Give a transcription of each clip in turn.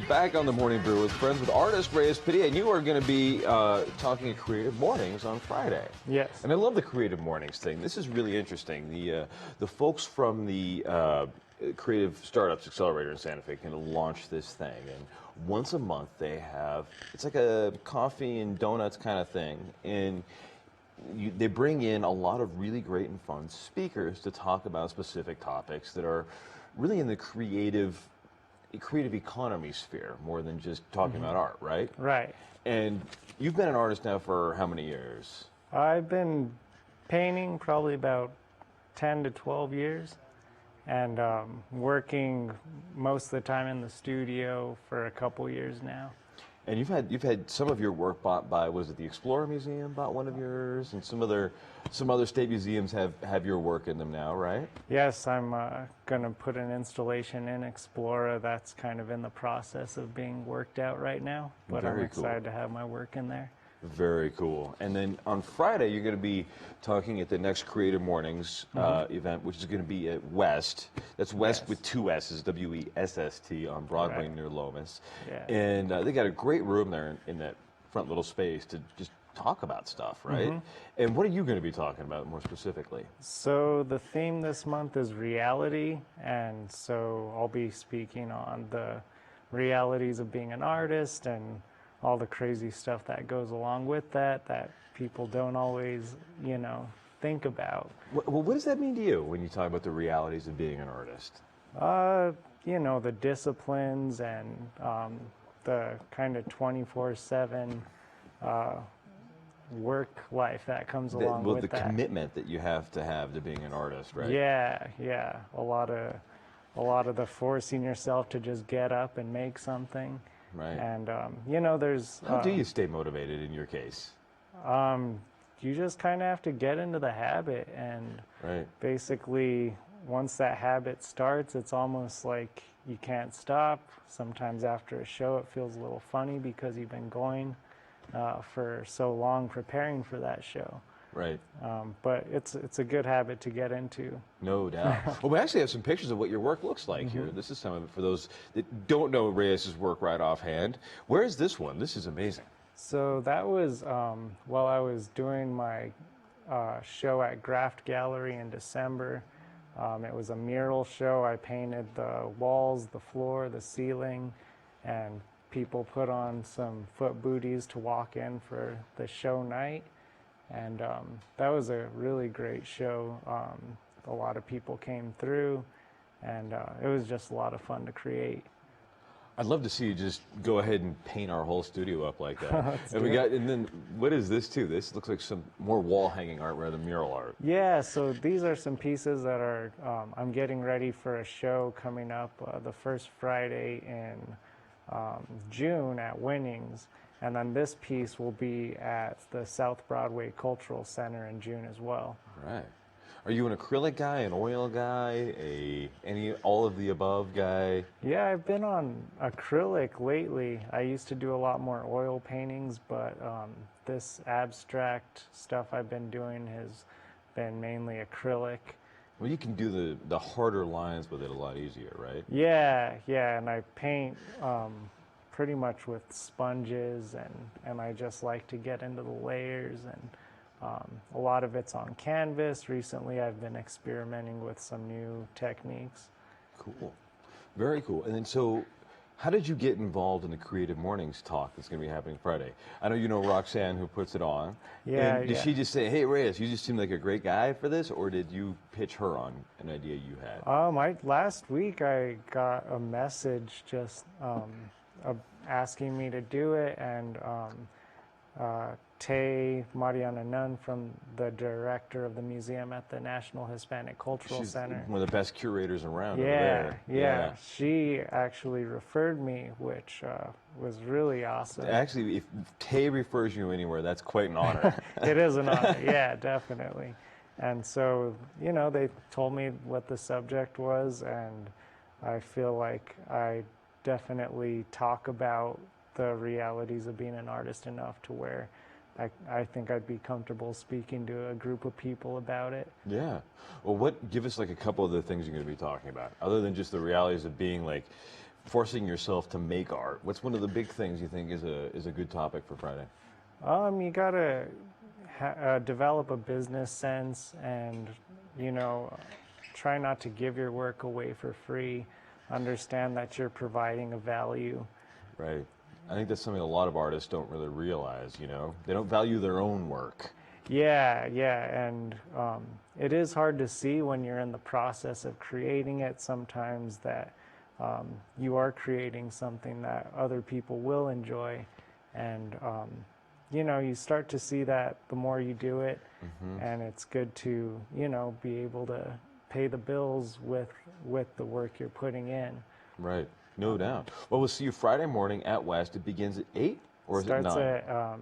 back on the Morning Brew with friends with artist Reyes, Padilla, and you are going to be talking at Creative Mornings on Friday. Yes. And I love the Creative Mornings thing. This is really interesting. The folks from the Creative Startups Accelerator in Santa Fe can launch this thing, and once a month they have, it's like a coffee and donuts kind of thing, and they bring in a lot of really great and fun speakers to talk about specific topics that are really in the creative economy sphere more than just talking about art, right? Right. And you've been an artist now for how many years? I've been painting probably about 10 to 12 years, and working most of the time in the studio for a couple years now. And you've had some of your work bought by, was it the Explorer Museum bought one of yours, and some other state museums have your work in them now, right? Yes, I'm going to put an installation in Explorer that's kind of in the process of being worked out right now, but Very I'm excited cool. to have my work in there. Very cool. And then on Friday, you're going to be talking at the next Creative Mornings event, which is going to be at West. That's West Yes. with two S's, WESST, on Broadway Right. near Lomas. Yeah. And they got a great room there in that front little space to just talk about stuff, right? And what are you going to be talking about more specifically? So the theme this month is reality, and so I'll be speaking on the realities of being an artist and all the crazy stuff that goes along with that people don't always, think about. Well, what does that mean to you when you talk about the realities of being an artist? The disciplines and the kind of 24/7 work life that comes along with The that. commitment that you have to being an artist, right? Yeah. A lot of the forcing yourself to just get up and make something. Right. And there's How do you stay motivated in your case? you just kind of have to get into the habit, and Right. basically once that habit starts, it's almost like you can't stop. Sometimes after a show it feels a little funny because you've been going for so long preparing for that show. Right. But it's a good habit to get into. No doubt. Well, we actually have some pictures of what your work looks like here. This is some of it for those that don't know Reyes' work right offhand. Where is this one? This is amazing. So that was while I was doing my show at Graft Gallery in December. It was a mural show. I painted the walls, the floor, the ceiling, and people put on some foot booties to walk in for the show night. And that was a really great show. A lot of people came through, and it was just a lot of fun to create. I'd love to see you just go ahead and paint our whole studio up like that. And then what is this too? This looks like some more wall hanging art rather than mural art. Yeah, so these are some pieces that are, I'm getting ready for a show coming up the first Friday in June at Winnings. And then this piece will be at the South Broadway Cultural Center in June as well. Right. Are you an acrylic guy, an oil guy, all of the above guy? Yeah, I've been on acrylic lately. I used to do a lot more oil paintings, but this abstract stuff I've been doing has been mainly acrylic. Well, you can do the harder lines with it a lot easier, right? Yeah, and I paint pretty much with sponges, and I just like to get into the layers, and a lot of it's on canvas. Recently I've been experimenting with some new techniques. Cool. Very cool. And then so how did you get involved in the Creative Mornings talk that's going to be happening Friday? I know you know Roxanne, who puts it on. Yeah, and did she just say, hey, Reyes, you just seem like a great guy for this, or did you pitch her on an idea you had? Last week I got a message just asking me to do it, and Tay Mariana Nunn, from the director of the museum at the National Hispanic Cultural She's Center. one of the best curators around over there. Yeah. She actually referred me, which was really awesome. Actually, if Tay refers you anywhere, that's quite an honor. It is an honor, yeah, definitely. And so, they told me what the subject was, and I feel like I definitely talk about the realities of being an artist enough to where I think I'd be comfortable speaking to a group of people about it. Yeah. Well, give us like a couple of the things you're going to be talking about, other than just the realities of being like forcing yourself to make art. What's one of the big things you think is a good topic for Friday? You gotta develop a business sense, and try not to give your work away for free. Understand that you're providing a value. Right. I think that's something a lot of artists don't really realize. They don't value their own work. Yeah, and it is hard to see when you're in the process of creating it sometimes that you are creating something that other people will enjoy, and you start to see that the more you do it, and it's good to be able to pay the bills with the work you're putting in. Right, no doubt. Well, we'll see you Friday morning at West. It begins at 8, or is it 9? Starts at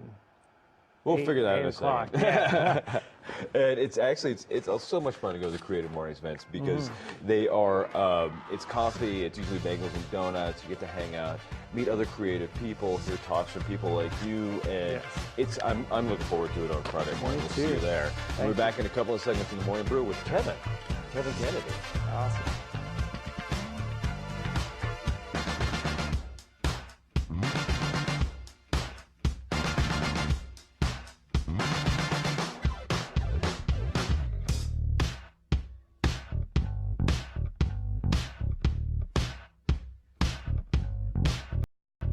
we'll figure that out in a second. Yeah. And it's so much fun to go to the Creative Mornings events because they are, it's coffee, it's usually bagels and donuts, you get to hang out, meet other creative people, hear talks from people like you, and I'm looking forward to it on Friday morning. We'll see you there. And we're back in a couple of seconds in the Morning Brew with Kevin Kennedy. Awesome.